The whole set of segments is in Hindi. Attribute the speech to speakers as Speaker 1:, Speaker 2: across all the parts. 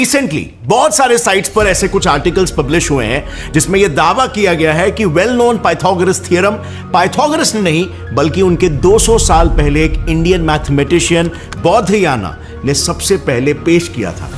Speaker 1: रिसेंटली बहुत सारे साइट्स पर ऐसे कुछ आर्टिकल्स पब्लिश हुए हैं जिसमें यह दावा किया गया है कि well known Pythagoras theorem Pythagoras ने नहीं बल्कि उनके 200 साल पहले एक इंडियन मैथमेटिशियन बौद्धयाना ने सबसे पहले पेश किया था।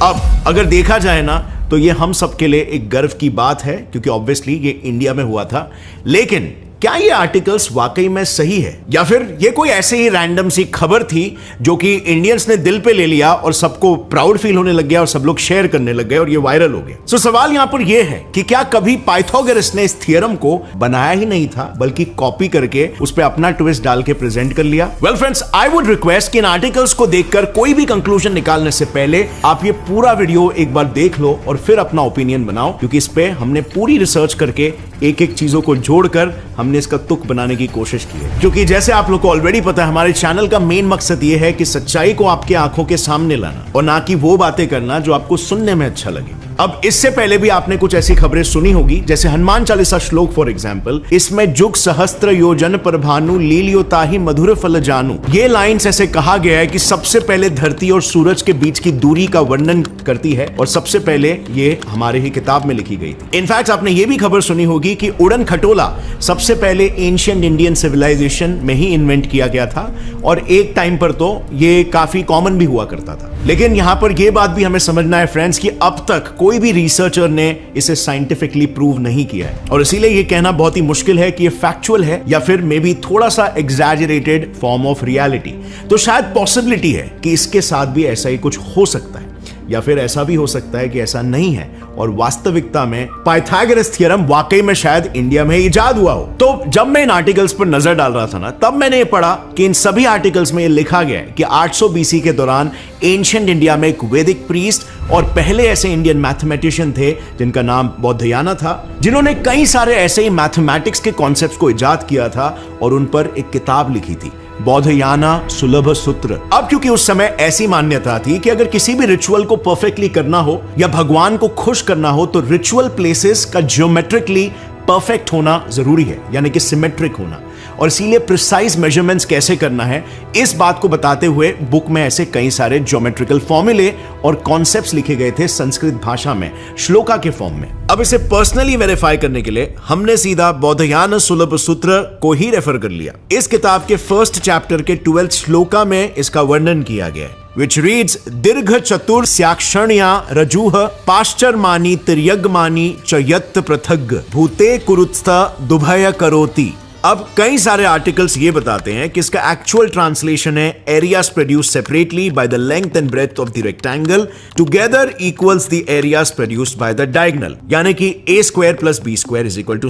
Speaker 1: अब अगर देखा जाए ना तो यह हम सबके लिए एक गर्व की बात है क्योंकि ऑब्वियसली ये इंडिया में हुआ था। लेकिन क्या ये आर्टिकल्स वाकई में सही है या फिर ये कोई ऐसे ही रैंडम सी खबर थी जो कि इंडियंस ने दिल पे ले लिया और सबको प्राउड फील होने लग गया और सब लोग शेयर करने लग गए और ये वायरल हो गया। सो सवाल यहां पर ये है कि क्या कभी पाइथागोरस ने इस थ्योरम को बनाया ही नहीं था बल्कि कॉपी करके उस पर अपना ट्विस्ट डाल के प्रेजेंट कर लिया? Well friends, I would request कि इन आर्टिकल्स को देखकर कोई भी कंक्लूजन निकालने से पहले आप ये पूरा वीडियो एक बार देख लो और फिर अपना ओपिनियन बनाओ, क्योंकि इस पे हमने पूरी रिसर्च करके एक एक चीजों को जोड़कर हमने इसका तुक बनाने की कोशिश की है। क्योंकि जैसे आप लोग को ऑलरेडी पता है, हमारे चैनल का मेन मकसद यह है कि सच्चाई को आपके आंखों के सामने लाना और ना कि वो बातें करना जो आपको सुनने में अच्छा लगे। अब इससे पहले भी आपने कुछ ऐसी खबरें सुनी होगी जैसे हनुमान चालीसा श्लोक फॉर एग्जाम्पल, इसमें जुग सहस्त्र योजन पर भानु लीलियोताहि मधुर फल जानू, ये लाइंस ऐसे कहा गया है कि सबसे पहले धरती और सूरज के बीच की दूरी का वर्णन करती है और सबसे पहले ये हमारे ही किताब में लिखी गई थी। इनफैक्ट आपने ये भी खबर सुनी होगी कि उड़न खटोला सबसे पहले एंशिएंट इंडियन सिविलाइजेशन में ही इन्वेंट किया गया था और एक टाइम पर तो ये काफी कॉमन भी हुआ करता था। लेकिन यहां पर यह बात भी हमें समझना है फ्रेंड्स कि अब तक कोई भी रिसर्चर ने इसे साइंटिफिकली प्रूव नहीं किया है और इसीलिए यह कहना बहुत ही मुश्किल है कि यह फैक्चुअल है या फिर मे बी थोड़ा सा एग्जैजरेटेड फॉर्म ऑफ रियलिटी। तो शायद पॉसिबिलिटी है कि इसके साथ भी ऐसा ही कुछ हो सकता है या फिर ऐसा भी हो सकता है कि ऐसा नहीं है और वास्तविकता में पाइथागोरस थ्योरम वाकई में शायद इंडिया में इजाद हुआ हो। तो जब मैं इन आर्टिकल्स पर नजर डाल रहा था ना, तब मैंने ये पढ़ा कि इन सभी आर्टिकल्स में ये लिखा गया है कि 800 बीसी के दौरान एंशिएंट इंडिया में एक वैदिक प्रीस्ट और पहले ऐसे इंडियन मैथमेटिशियन थे जिनका नाम बौद्धयाना था, जिन्होंने कई सारे ऐसे ही मैथमेटिक्स के कॉन्सेप्ट्स को इजाद किया था और उन पर एक किताब लिखी थी, बौद्धयाना सुलभ सूत्र। अब क्योंकि उस समय ऐसी मान्यता थी कि अगर किसी भी रिचुअल को परफेक्टली करना हो या भगवान को खुश करना हो तो रिचुअल प्लेसेस का ज्योमेट्रिकली परफेक्ट होना जरूरी है, यानी कि सिमेट्रिक होना। और इसीलिए प्रिसाइज मेजरमेंट्स कैसे करना है इस बात को बताते हुए बुक में ऐसे कई सारे ज्योमेट्रिकल फॉर्मूले और कॉन्सेप्ट्स लिखे गए थे संस्कृत भाषा में, श्लोका के फॉर्म में। अब इसे पर्सनली वेरीफाई करने के लिए हमने सीधा बौद्धयान सुलभ सूत्र को ही रेफर कर लिया। इस किताब के फर्स्ट चैप्टर के 12th श्लोका में इसका वर्णन किया गया है, which reads दीर्घ चतुर स्याक्षण्या रजूह पाश्चर्मानी तिर्यग्मानी च यत् पृथग् भूते कुरुत्स्थ दुभय करोति। अब कई सारे आर्टिकल्स ये बताते हैं कि इसका एक्चुअल ट्रांसलेशन है areas produced separately by the length and breadth of the rectangle together equals the areas produced by the diagonal, यानी कि a² + b²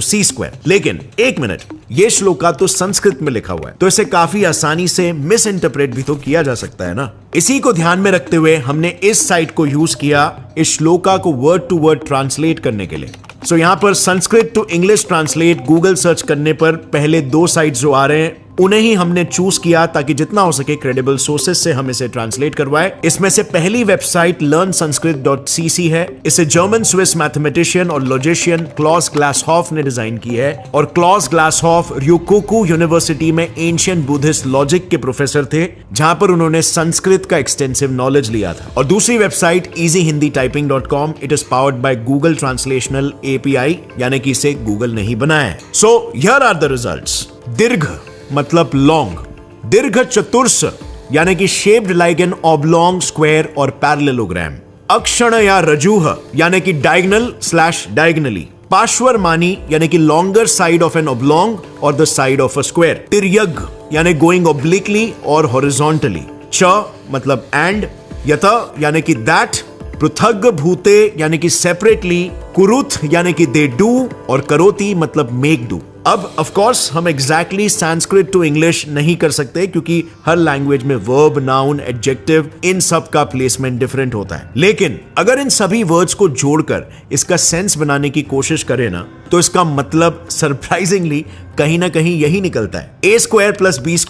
Speaker 1: = c²। लेकिन एक मिनट, ये श्लोका तो संस्कृत में लिखा हुआ है तो इसे काफी आसानी से मिस इंटरप्रेट भी तो किया जा सकता है ना। इसी को ध्यान में रखते हुए हमने इस साइट को यूज किया इस श्लोका को वर्ड टू वर्ड ट्रांसलेट करने के लिए। सो यहां पर Sanskrit to English translate Google search करने पर पहले 2 साइट्स जो आ रहे हैं उन्हें ही हमने चूज किया ताकि जितना हो सके क्रेडिबल सोर्सेज से हम इसे ट्रांसलेट करवाए। इसमें से पहली वेबसाइट learnsanskrit.cc है। इसे जर्मन स्विस मैथमेटिशियन और लॉजिशियन क्लॉस ग्लासहॉफ ने डिजाइन की है और क्लॉस ग्लासहॉफ ryukoku यूनिवर्सिटी में एंशिएंट बुद्धिस्ट लॉजिक के प्रोफेसर थे, जहां पर उन्होंने संस्कृत का एक्सटेंसिव नॉलेज लिया था। और दूसरी website easyhindityping.com, it is powered by Google translational API, यानी कि इसे गूगल नहीं बनाया है। So here are the results. दीर्घ मतलब लॉन्ग, दीर्घ चतुर्स यानी कि shaped like an oblong, square और पैरेललोग्राम, अक्षण या रजूह यानी कि डायगोनल/डायगोनली, पार्श्वरमानी यानी कि longer side of an oblong और the side of a square, तिर्यग यानी गोइंग ऑब्लिकली और हॉरिजॉन्टली, च मतलब एंड, यत यानी कि दैट, पृथग भूते यानी कि सेपरेटली, कुरुथ यानी कि दे डू और करोति मतलब मेक डू। अब ऑफ कोर्स हम एग्जैक्टली संस्कृत टू इंग्लिश नहीं कर सकते क्योंकि हर लैंग्वेज में वर्ब, नाउन, एडजेक्टिव इन सब का प्लेसमेंट डिफरेंट होता है। लेकिन अगर इन सभी वर्ड्स को जोड़कर इसका सेंस बनाने की कोशिश करें ना तो इसका मतलब सरप्राइजिंगली कहीं ना कहीं यही निकलता है, a² + b² =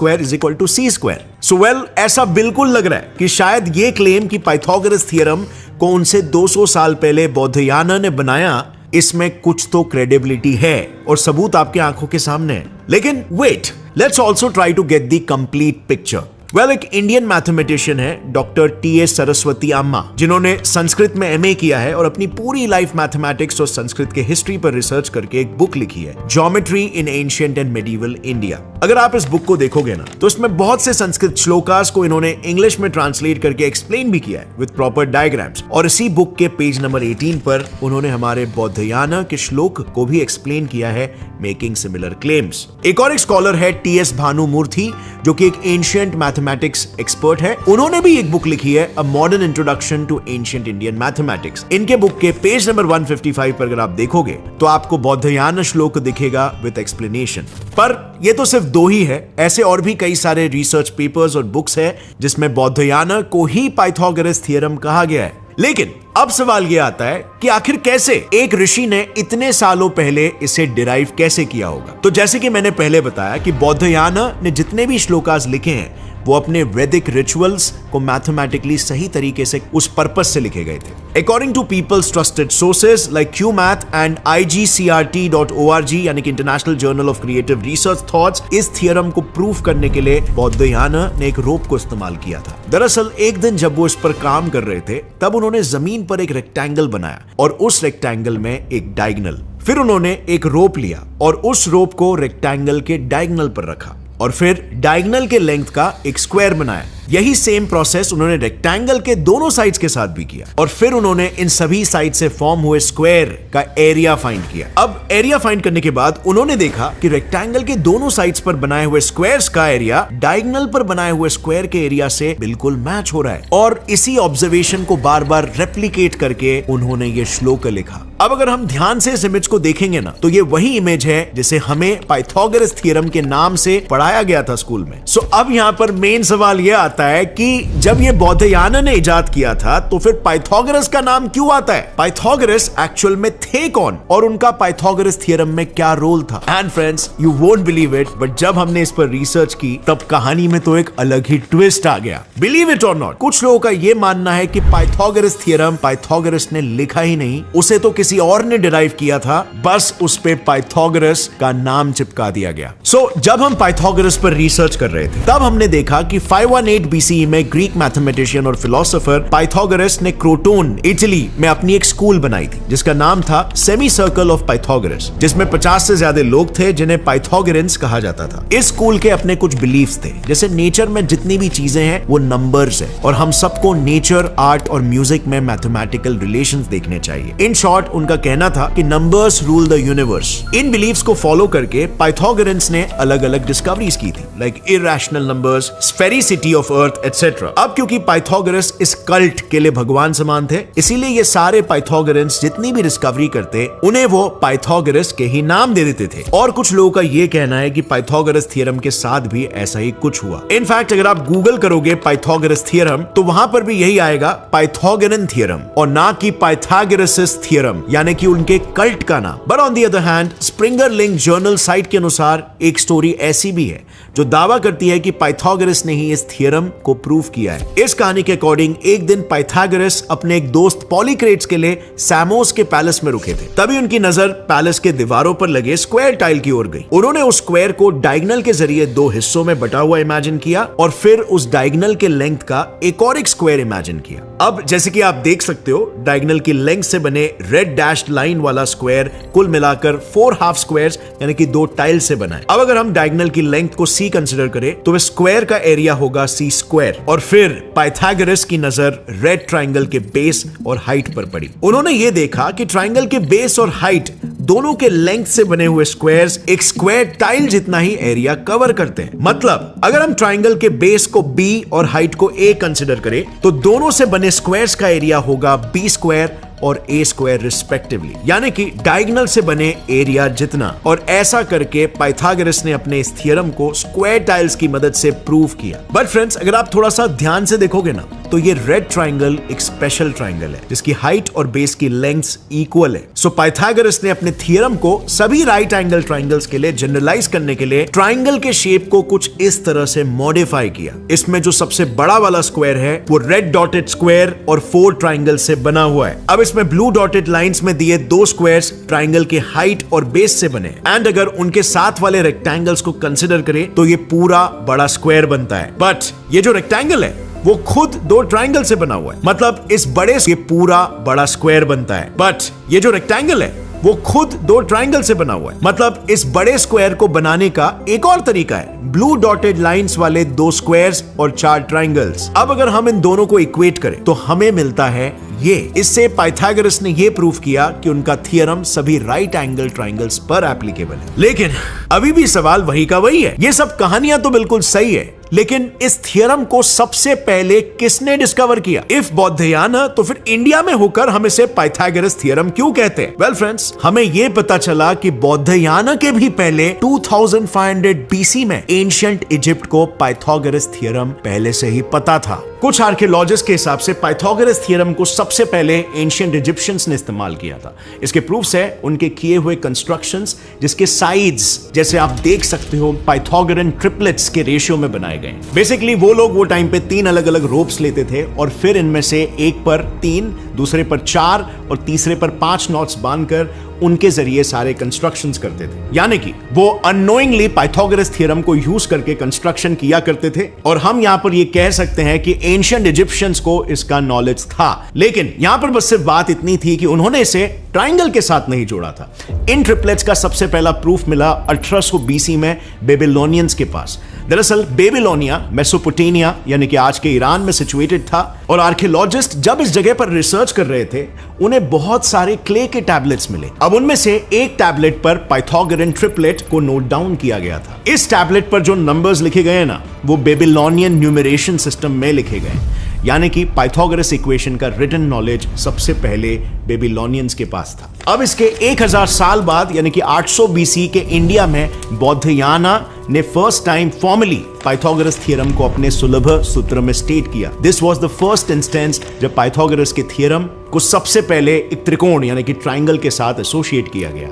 Speaker 1: c²। So well, ऐसा बिल्कुल लग रहा है कि शायद ये क्लेम कि पाइथागोरस थ्योरम को उनसे 200 साल पहले बौद्धयाना ने बनाया, इसमें कुछ तो क्रेडिबिलिटी है और सबूत आपके आंखों के सामने है। लेकिन wait, let's also try to get the complete picture. Well, एक इंडियन मैथमेटिशियन है डॉक्टर टी.एस. सरस्वती अम्मा, जिन्होंने संस्कृत में एमए किया है और अपनी पूरी लाइफ मैथमेटिक्स और संस्कृत के हिस्ट्री पर रिसर्च करके एक बुक लिखी है, geometry in ancient and medieval India. अगर आप इस बुक को देखोगे ना, तो इसमें बहुत से संस्कृत श्लोकास को इन्होंने इंग्लिश में ट्रांसलेट करके एक्सप्लेन भी किया है विद प्रॉपर डायग्राम्स। और इसी बुक के पेज नंबर 18 पर उन्होंने हमारे बौद्धयाना के श्लोक को भी एक्सप्लेन किया है, मेकिंग सिमिलर क्लेम्स। एक और एक स्कॉलर है टी.एस. भानुमूर्ति, जो कि एक एंशिएंट मैथमेटिक्स एक्सपर्ट है। उन्होंने भी एक बुक लिखी है, a modern introduction to ancient Indian mathematics. इनके बुक के पेज नंबर 155 पर अगर आप देखोगे तो आपको बौद्धयाना श्लोक दिखेगा विद एक्सप्लेनेशन। पर ये तो सिर्फ दो ही है, ऐसे और भी कई सारे रिसर्च पेपर्स और बुक्स है जिसमें बौद्धयाना को ही पाइथागोरस थ्योरम कहा गया है। लेकिन अब सवाल यह आता है कि आखिर कैसे एक ऋषि ने इतने सालों पहले इसे डिराइव कैसे किया होगा। तो जैसे कि मैंने पहले बताया कि बौद्धयाना ने जितने भी श्लोकास लिखे हैं वो अपने वैदिक रिचुअल्स को मैथमेटिकली सही तरीके से उस पर्पस से लिखे गए थे। According to people's trusted sources like QMath and IGCRT.org, यानी कि international journal of creative research thoughts, इस थियरम को प्रूव करने के लिए बौद्धयाना ने एक रोप को इस्तेमाल किया था। दरअसल एक दिन जब वो इस पर काम कर रहे थे, तब उन्होंने जमीन पर एक रेक्टेंगल बनाया और उस रेक्टेंगल में एक डायगोनल। फिर उन्होंने एक रोप लिया और उस रोप को रेक्टेंगल के डायगोनल पर रखा और फिर डायगोनल के लेंथ का एक स्क्वायर बनाया। यही सेम प्रोसेस उन्होंने रेक्टेंगल के दोनों साइड्स के साथ भी किया और फिर उन्होंने इन सभी साइड से फॉर्म हुए स्क्वायर का एरिया फाइंड किया। अब एरिया फाइंड करने के बाद उन्होंने देखा कि रेक्टेंगल के दोनों साइड्स पर बनाए हुए स्क्वायर्स का एरिया डायगोनल पर बनाए हुए स्क्वायर के एरिया से बिल्कुल मैच हो रहा है। और इसी ऑब्जर्वेशन को बार बार रेप्लिकेट करके उन्होंने ये श्लोक लिखा। अब अगर हम ध्यान से इस इमेज को देखेंगे ना, तो ये वही इमेज है जिसे हमें पाइथागोरस थ्योरम के नाम से पढ़ाया गया था स्कूल में। सो अब यहाँ पर मेन सवाल यह आता है कि जब ये बौद्धयाना ने इजाद किया था तो फिर पाइथागोरस का नाम क्यों आता है? पाइथागोरस एक्चुअल में थे कौन और उनका पाइथागोरस थ्योरम में क्या रोल था? And friends, you won't believe it, but जब हमने इस पर रिसर्च की तब कहानी में तो एक अलग ही ट्विस्ट आ गया। बिलीव इट और नॉट, कुछ लोगों का यह मानना है कि पाइथागोरस थ्योरम पाइथागोरस ने लिखा ही नहीं, उसे तो किसी और ने डिराइव किया था, बस उस पे पाइथागोरस का नाम चिपका दिया गया। सो जब हम पाइथागोरस पर रिसर्च कर रहे थे तब हमने देखा कि 518 BCE में ग्रीक मैथमेटिशियन और फिलोसोफर पाइथागोरस ने क्रोटोन, इटली में अपनी एक स्कूल बनाई थी जिसका नाम था सेमी सर्कल ऑफ पाइथागोरस, जिसमें 50 से ज्यादा लोग थे जिन्हें पाइथागोरियंस कहा जाता था। इस स्कूल के अपने कुछ बिलीफ्स थे, जैसे नेचर में जितनी भी चीजें हैं वो नंबर्स है और हम सबको नेचर, आर्ट और म्यूजिक में मैथमेटिकल रिलेशंस देखने चाहिए। इन शॉर्ट उनका कहना था कि नंबर्स रूल द यूनिवर्स। इन बिलीफ्स को फॉलो करके पाइथागोरियंस ने अलग अलग डिस्कवरीज की थी, like irrational numbers, sphericity of earth etcetera. अब क्योंकि पाइथागोरस इस कल्ट के लिए भगवान समान थे, इसीलिए ये सारे पाइथागोरियंस जितनी भी डिस्कवरी करते उन्हें वो पाइथागोरस के ही नाम दे देते थे। और कुछ लोगों का ये कहना है कि पाइथागोरस थ्योरम के साथ भी ऐसा ही कुछ हुआ। इनफैक्ट अगर आप गूगल करोगे पाइथागोरस थ्योरम तो वहां पर भी यही आएगा, पाइथागोरन थ्योरम, और ना कि पाइथागोरसिस थ्योरम, यानी कि उनके कल्ट का नाम। But on the other hand, Springer link journal site के अनुसार एक स्टोरी ऐसी भी है जो दावा करती है कि पाइथागोरस ने ही इस थ्योरम को प्रूव किया है। इस कहानी के अकॉर्डिंग एक दिन पाइथागोरस अपने एक दोस्त पॉलीक्रेट्स के लिए सामोस के पैलेस में रुके थे। तभी उनकी नजर पैलेस के दीवारों पर लगे स्क्वायर टाइल की ओर गई। उन्होंने उस स्क्वायर को डायगोनल के जरिए दो हिस्सों में बटा हुआ इमेजिन किया और फिर उस डायगोनल के लेंथ का एक और एक स्क्वायर इमेजिन किया। अब जैसे कि आप देख सकते हो, डायगोनल की लेंथ से बने रेड डैश्ड लाइन वाला स्क्वायर कुल मिलाकर 4 हाफ स्क्वायर्स यानी कि 2 टाइल से बना है। अब अगर हम डायगोनल की लेंथ को C कंसीडर करें तो वह स्क्वायर का एरिया होगा C स्क्वायर। और फिर पाइथागोरस की नजर रेड ट्रायंगल के बेस और हाइट पर पड़ी। उन्होंने ये देखा कि ट्रायंगल के बेस और हाइट दोनों के लेंथ से बने हुए स्क्वायर्स एक स्क्वायर टाइल जितना ही एरिया कवर करते हैं। मतलब अगर हम ट्रायंगल के बेस को B और हाइट को A कंसीडर करें तो दोनों से बने स्क्वायर्स का एरिया होगा B स्क्वायर और A स्क्वायर रिस्पेक्टिवली, यानी कि डायगोनल से बने एरिया जितना। और ऐसा करके पाइथागोरस ने अपने इस थ्योरम को स्क्वायर टाइल्स की मदद से प्रूव किया। बट फ्रेंड्स, अगर आप थोड़ा सा ध्यान से देखोगे ना तो ये रेड ट्राइंगल एक स्पेशल ट्राइंगल है जिसकी हाइट और बेस की लेंथ इक्वल है। सो पाइथागोरस ने अपने थ्योरम को सभी राइट एंगल ट्राइंगल्स के लिए जनरलाइज करने के लिए ट्राइंगल के शेप को कुछ इस तरह से मॉडिफाई किया। इसमें जो सबसे बड़ा वाला स्क्वायर है वो रेड डॉटेड स्क्वायर और 4 ट्राइंगल से बना हुआ है। अब इसमें ब्लू डॉटेड लाइंस में दिए 2 स्क्वायर्स ट्राइंगल के हाइट और बेस से बने एंड अगर उनके साथ वाले रेक्टेंगल्स को कंसिडर करें तो ये पूरा बड़ा स्क्वायर बनता है। बट ये जो रेक्टेंगल है वो खुद 2 ट्राइंगल से बना हुआ है, मतलब इस बड़े से पूरा बड़ा स्क्वायर बनता है। बट ये जो रेक्टेंगल है वो खुद 2 ट्राइंगल से बना हुआ है, मतलब इस बड़े स्क्वायर को बनाने का एक और तरीका है, ब्लू डॉटेड लाइंस वाले 2 स्क्वायर्स और 4 ट्राइंगल्स। अब अगर हम इन दोनों को इक्वेट करें तो हमें मिलता है ये। इससे पाइथागोरस ने ये प्रूव किया कि उनका थ्योरम सभी राइट एंगल ट्राइंगल्स पर एप्लीकेबल है। लेकिन अभी भी सवाल वही का वही है। ये सब कहानियां तो बिल्कुल सही है, लेकिन इस थ्योरम को सबसे पहले किसने डिस्कवर किया? इफ बौद्धयाना, तो फिर इंडिया में होकर हम इसे पाइथागोरस थ्योरम क्यों कहते हैं? वेल फ्रेंड्स, हमें यह पता चला कि बौद्धयाना के भी पहले 2500 बीसी में एंशिएंट इजिप्ट को पाइथागोरस थ्योरम पहले से ही पता था। कुछ आर्कियोलॉजिस्ट के हिसाब से पाइथागोरस थ्योरम को सबसे पहले एंशिएंट इजिप्शियंस ने इस्तेमाल किया था। इसके प्रूफ्स है उनके किए हुए कंस्ट्रक्शंस जिसके साइड्स, जैसे आप देख सकते हो, पाइथागोरन ट्रिपलेट्स के रेशियो में बनाए गए। बेसिकली वो लोग वो टाइम पे 3 अलग अलग रोप्स लेते थे और फिर इनमें से एक पर 3, दूसरे पर 4 और तीसरे पर 5 नॉट्स बांधकर उनके जरिए सारे कंस्ट्रक्शंस करते थे। यानी कि वो अननोइंगली पाइथागोरस थ्योरम को यूज करके कंस्ट्रक्शन किया करते थे। और हम यहां पर ये कह सकते हैं कि एंशिएंट इजिप्शियंस को इसका नॉलेज था, लेकिन यहां पर बस सिर्फ बात इतनी थी कि उन्होंने इसे ट्राइंगल के साथ नहीं जोड़ा था। इन ट्रिपलेट्स का सबसे पहला प्रूफ मिला 1800 बीसी में बेबीलोनियंस के पास। दरअसल बेबीलोनिया मेसोपोटामिया यानी कि आज के ईरान में सिचुएटेड था और आर्कियोलॉजिस्ट जब इस जगह पर रिसर्च कर रहे थे उन्हें बहुत सारे क्ले के टैबलेट्स मिले। अब उनमें से एक टैबलेट पर पाइथागोरन ट्रिपलेट को नोट डाउन किया गया था। इस टैबलेट पर जो नंबर्स लिखे गए ना वो बेबीलोनियन न्यूमरेशन सिस्टम में लिखे गए, यानी कि पाइथागोरस इक्वेशन का रिटन नॉलेज सबसे पहले बेबीलोनियंस के पास था। अब इसके 1000 साल बाद यानी कि 800 बीसी के इंडिया में बौद्धयाना ने first time formally Pythagoras theorem को अपने सुलभ सूत्र में स्टेट किया। This was the first instance जब पाइथागोरस के थ्योरम को सबसे पहले एक त्रिकोण यानी कि ट्राइंगल के साथ एसोसिएट किया गया।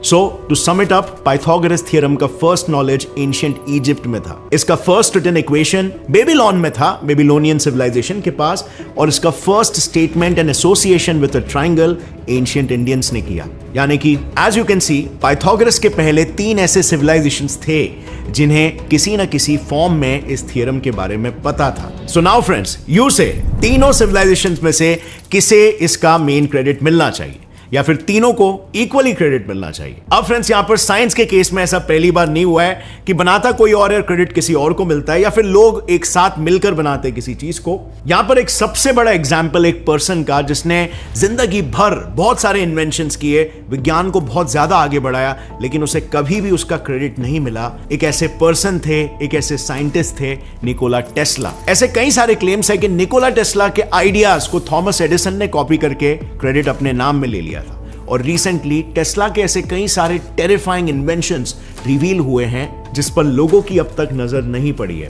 Speaker 1: So to sum it up, Pythagoras theorem का फर्स्ट नॉलेज एंशिएंट इजिप्ट में था। इसका फर्स्ट रिटन इक्वेशन बेबीलोन में था, बेबीलोनियन सिविलाइजेशन के पास, और इसका first statement and association with a triangle ancient Indians ने किया। यानी कि as you can see, Pythagoras के पहले 3 ऐसे सिविलाइजेशंस थे जिन्हें किसी न किसी फॉर्म में इस थ्योरम के बारे में पता था। सो नाउ फ्रेंड्स, यू से तीनों सिविलाइजेशंस में से किसे इसका मेन क्रेडिट मिलना चाहिए या फिर तीनों को इक्वली क्रेडिट मिलना चाहिए? अब फ्रेंड्स, यहां पर साइंस के केस में ऐसा पहली बार नहीं हुआ है कि बनाता कोई और क्रेडिट किसी और को मिलता है या फिर लोग एक साथ मिलकर बनाते किसी चीज को। यहां पर एक सबसे बड़ा एग्जांपल एक पर्सन का जिसने जिंदगी भर बहुत सारे इन्वेंशंस किए, विज्ञान को बहुत ज्यादा आगे बढ़ाया, लेकिन उसे कभी भी उसका क्रेडिट नहीं मिला। एक ऐसे पर्सन थे, एक ऐसे साइंटिस्ट थे, निकोला टेस्ला। ऐसे कई सारे क्लेम्स है कि निकोला टेस्ला के आइडियाज को थॉमस एडिसन ने कॉपी करके क्रेडिट अपने नाम में ले लिया था। और रिसेंटली टेस्ला के ऐसे कई सारे टेरिफाइंग इन्वेंशंस रिवील हुए हैं जिस पर लोगों की अब तक नजर नहीं पड़ी है।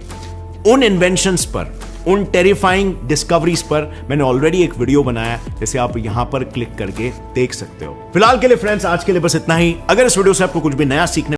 Speaker 1: उन इन्वेंशंस पर, उन टेरिफाइंग डिस्कवरीज पर मैंने ऑलरेडी एक वीडियो बनाया, जैसे आप यहां पर क्लिक करके देख सकते हो। फिलहाल के लिए फ्रेंड्स, आज के लिए बस इतना ही। अगर इस वीडियो से आपको कुछ भी नया सीखने